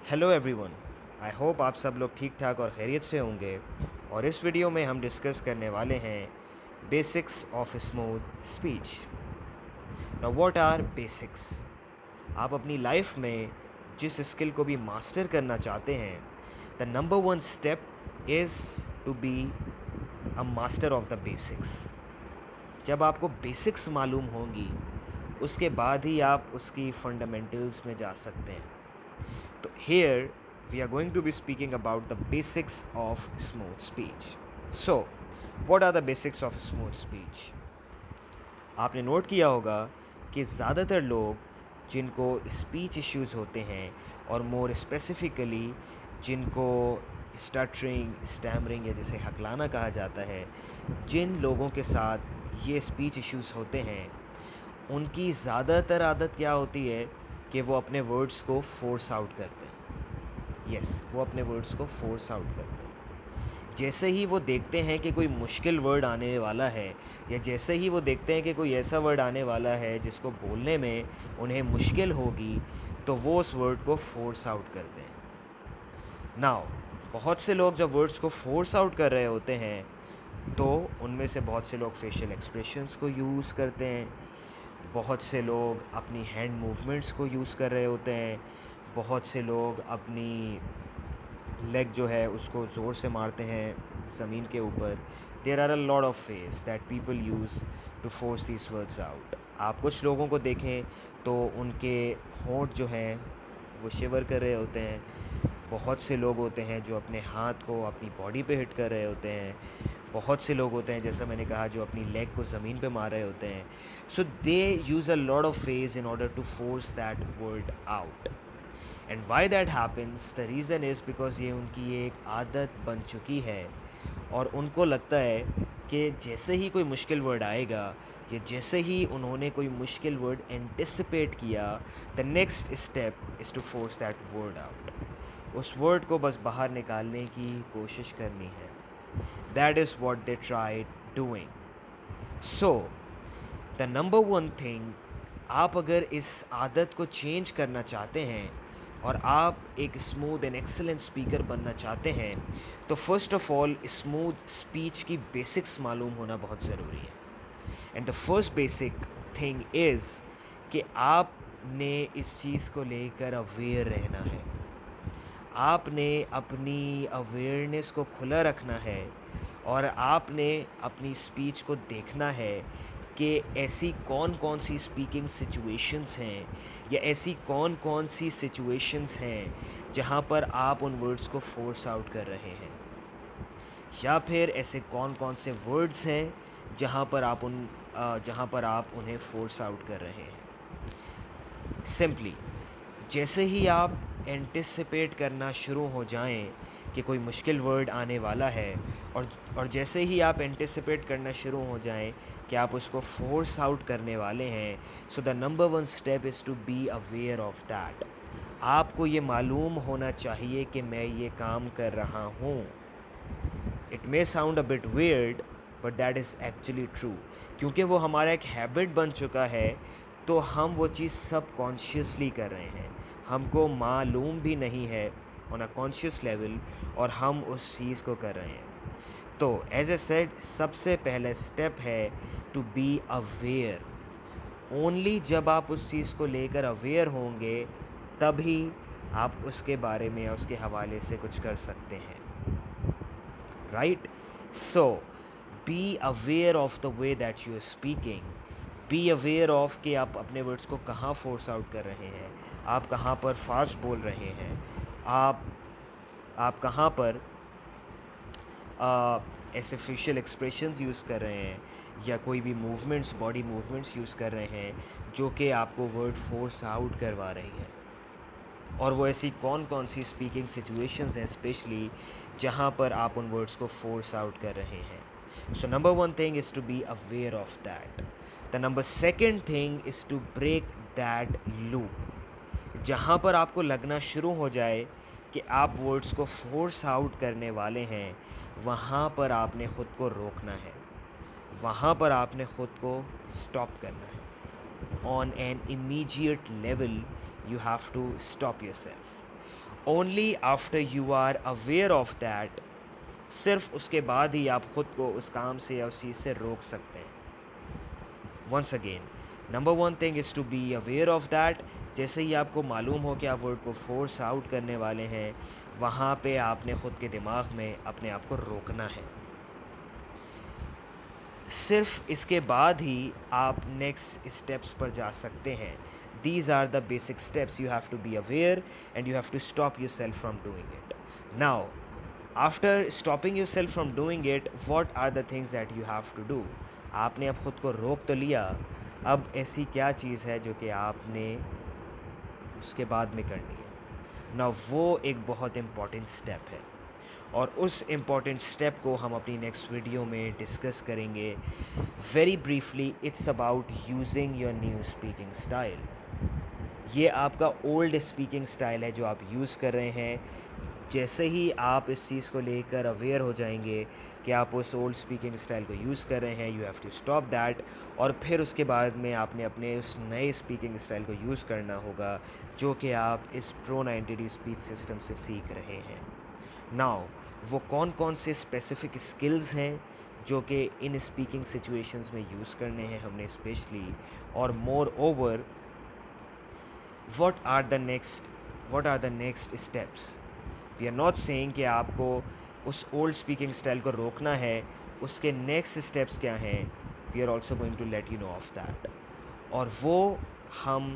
Hello everyone. I hope आप सब लोग ठीक ठाक और खैरियत से होंगे। और इस वीडियो में हम डिस्कस करने वाले हैं basics of smooth speech. Now what our basics? आप अपनी लाइफ में जिस स्किल को भी मास्टर करना चाहते हैं, the number one step is to be a master of the basics. जब आपको बेसिक्स मालूम होंगी, उसके बाद ही आप उसकी फंडामेंटल्स में जा सकते हैं। So here we are going to be speaking about the basics of smooth speech. So, what are the basics of smooth speech? आपने नोट किया होगा कि ज़्यादातर लोग जिनको स्पीच इश्यूज़ होते हैं और मोर स्पेसिफिकली जिनको स्टटरिंग, स्टैमरिंग या जिसे हकलाना कहा जाता है, जिन लोगों के साथ ये स्पीच इश्यूज़ होते हैं, उनकी ज़्यादातर आदत क्या होती है कि वो अपने वर्ड्स को फोर्स आउट करते हैं। वो अपने वर्ड्स को फोर्स आउट करते हैं। जैसे ही वो देखते हैं कि कोई मुश्किल वर्ड आने वाला है, या जैसे ही वो देखते हैं कि कोई ऐसा वर्ड आने वाला है जिसको बोलने में उन्हें मुश्किल होगी, तो वो उस वर्ड को फोर्स आउट करते हैं। नाउ, बहुत से लोग जब वर्ड्स को फोर्स आउट कर रहे होते हैं, तो उनमें से बहुत से लोग फेशियल एक्सप्रेशंस को यूज़ करते हैं, बहुत से लोग अपनी हैंड मूवमेंट्स को यूज़ कर रहे होते हैं, बहुत से लोग अपनी लेग जो है उसको ज़ोर से मारते हैं ज़मीन के ऊपर। There are a lot of face that people use to force these words out. आप कुछ लोगों को देखें तो उनके होंठ जो हैं वो शिवर कर रहे होते हैं। बहुत से लोग होते हैं जो अपने हाथ को अपनी बॉडी पे हिट कर रहे होते हैं। बहुत से लोग होते हैं, जैसा मैंने कहा, जो अपनी लेग को ज़मीन पे मार रहे होते हैं। So they use a lot of face in order to force that word out. And why that happens, the reason is because ये उनकी एक आदत बन चुकी है, और उनको लगता है कि जैसे ही कोई मुश्किल वर्ड आएगा, या जैसे ही उन्होंने कोई मुश्किल वर्ड एंटिसिपेट किया, the next step is to force that word out. उस वर्ड को बस बाहर निकालने की कोशिश करनी है। That is what they try doing. So the number one thing, आप अगर इस आदत को चेंज करना चाहते हैं और आप एक स्मूथ एंड एक्सेलेंट स्पीकर बनना चाहते हैं, तो first of all smooth speech की बेसिक्स मालूम होना बहुत ज़रूरी है। And the first basic thing is कि आपने इस चीज़ को लेकर अवेयर रहना है। आपने अपनी अवेयरनेस को खुला रखना है, और आपने अपनी स्पीच को देखना है कि ऐसी कौन कौन सी स्पीकिंग सिचुएशंस हैं, या ऐसी कौन कौन सी सिचुएशंस हैं जहाँ पर आप उन वर्ड्स को फोर्स आउट कर रहे हैं, या फिर ऐसे कौन कौन से वर्ड्स हैं जहाँ पर आप उन्हें फोर्स आउट कर रहे हैं। सिंपली जैसे ही आप एंटिसिपेट करना शुरू हो जाएं कि कोई मुश्किल वर्ड आने वाला है, और जैसे ही आप एंटिसिपेट करना शुरू हो जाएं कि आप उसको फोर्स आउट करने वाले हैं, so the number one step is to be aware of that. आपको ये मालूम होना चाहिए कि मैं ये काम कर रहा हूँ। It may sound a bit weird, but that is actually true. क्योंकि वो हमारा एक हैबिट बन चुका है, तो हम वो चीज़ सब कॉन्शियसली कर रहे हैं, हमको मालूम भी नहीं है ऑन अ कॉन्शियस लेवल, और हम उस चीज़ को कर रहे हैं। तो एज ए सेड, सबसे पहले स्टेप है टू बी अवेयर। ओनली जब आप उस चीज़ को लेकर अवेयर होंगे, तभी आप उसके बारे में या उसके हवाले से कुछ कर सकते हैं। Right? So be aware of the way that you are speaking. Be aware of कि आप अपने वर्ड्स को कहाँ फोर्स आउट कर रहे हैं, आप कहाँ पर फास्ट बोल रहे हैं, आप कहाँ पर ऐसे फेशियल एक्सप्रेशंस यूज़ कर रहे हैं, या कोई भी मूवमेंट्स, बॉडी मूवमेंट्स यूज़ कर रहे हैं जो कि आपको वर्ड फोर्स आउट करवा रही हैं। और वो ऐसी कौन कौन सी स्पीकिंग सिचुएशंस हैं स्पेशली जहाँ पर आप उन वर्ड्स को फोर्स आउट कर रहे हैं। So number one thing is to be aware of that. The number second thing is to break that loop. जहाँ पर आपको लगना शुरू हो जाए कि आप वर्ड्स को फोर्स आउट करने वाले हैं, वहाँ पर आपने ख़ुद को रोकना है, वहाँ पर आपने ख़ुद को स्टॉप करना है। On an immediate level you have to stop yourself. Only after you are aware of that, सिर्फ उसके बाद ही आप ख़ुद को उस काम से या उस चीज़ से रोक सकते हैं। Once again, number one thing is to be aware of that. जैसे ही आपको मालूम हो कि आप वर्ड को फोर्स आउट करने वाले हैं, वहाँ पे आपने ख़ुद के दिमाग में अपने आप को रोकना है। सिर्फ इसके बाद ही आप नेक्स्ट स्टेप्स पर जा सकते हैं। These are the basic steps. You have to be aware and you have to stop yourself from doing it. Now, after stopping yourself from doing it, what are the things that you have to do? आपने अब ख़ुद को रोक तो लिया, अब ऐसी क्या चीज़ है जो कि आपने उसके बाद में करनी है ना? वो एक बहुत इम्पॉर्टेंट स्टेप है और उस इम्पॉर्टेंट स्टेप को हम अपनी नेक्स्ट वीडियो में डिस्कस करेंगे। Very briefly, it's about using your new speaking style. ये आपका ओल्ड स्पीकिंग स्टाइल है जो आप यूज़ कर रहे हैं। जैसे ही आप इस चीज़ को लेकर अवेयर हो जाएंगे कि आप उस ओल्ड स्पीकिंग स्टाइल को यूज़ कर रहे हैं, you have to stop that. और फिर उसके बाद में आपने अपने उस नए स्पीकिंग स्टाइल को यूज़ करना होगा जो कि आप इस प्रो 90D स्पीच सिस्टम से सीख रहे हैं। नाउ, वो कौन कौन से स्पेसिफ़िक स्किल्स हैं जो कि इन स्पीकिंग सिचुएशंस में यूज़ करने हैं हमने स्पेशली, और more over what are the next steps? We are not saying कि आपको उस ओल्ड स्पीकिंग स्टाइल को रोकना है, उसके नेक्स्ट स्टेप्स क्या हैं, we are also going to let you know of that, और वो हम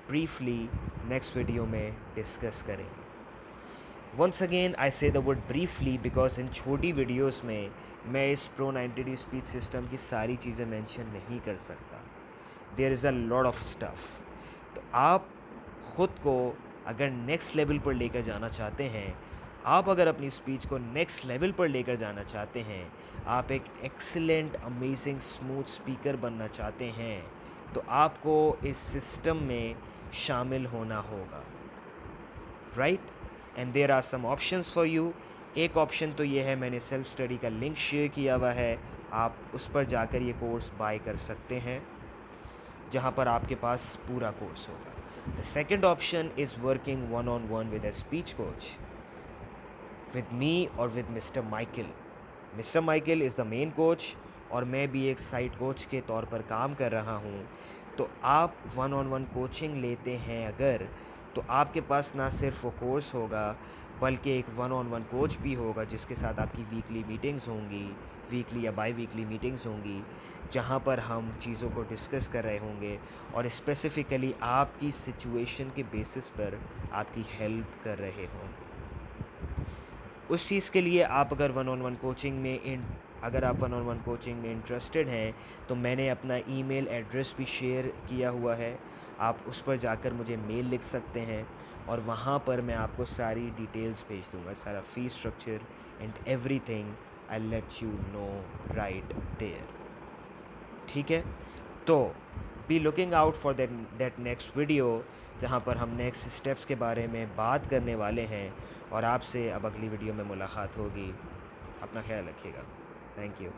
ब्रीफली नेक्स्ट वीडियो में डिस्कस करेंगे। Once again I say the word briefly because इन छोटी वीडियोस में मैं इस प्रो 90D स्पीच सिस्टम की सारी चीज़ें मेंशन नहीं कर सकता। There is a lot of stuff. तो आप ख़ुद को अगर नेक्स्ट लेवल पर लेकर जाना चाहते हैं, आप अगर अपनी स्पीच को नेक्स्ट लेवल पर लेकर जाना चाहते हैं, आप एक एक्सीलेंट अमेजिंग स्मूथ स्पीकर बनना चाहते हैं, तो आपको इस सिस्टम में शामिल होना होगा, right? And there are some options for you. एक ऑप्शन तो ये है, मैंने सेल्फ स्टडी का लिंक शेयर किया हुआ है, आप उस पर जाकर ये कोर्स बाय कर सकते हैं जहाँ पर आपके पास पूरा कोर्स होगा। The second option is working one-on-one with a speech coach, with me or with Mr. Michael. Mr. Michael is the main coach और मैं भी एक साइड कोच के तौर पर काम कर रहा हूँ। तो आप वन ऑन वन कोचिंग लेते हैं अगर, तो आपके पास ना सिर्फ वो कोर्स होगा बल्कि एक वन ऑन वन कोच भी होगा जिसके साथ आपकी वीकली मीटिंग्स होंगी, वीकली या बाई वीकली मीटिंग्स होंगी, जहाँ पर हम चीज़ों को डिस्कस कर रहे होंगे और स्पेसिफ़िकली आपकी सिचुएशन के बेसिस पर आपकी हेल्प कर रहे होंगे। उस चीज़ के लिए आप अगर वन ऑन वन कोचिंग में इंटरेस्टेड हैं, तो मैंने अपना ईमेल एड्रेस भी शेयर किया हुआ है। आप उस पर जाकर मुझे मेल लिख सकते हैं और वहाँ पर मैं आपको सारी डिटेल्स भेज दूँगा, सारा fee structure and everything I let you know right there. ठीक है, तो be looking out for that next video जहाँ पर हम नेक्स्ट स्टेप्स के बारे में बात करने वाले हैं और आपसे अब अगली वीडियो में मुलाकात होगी। अपना ख्याल रखिएगा। Thank you.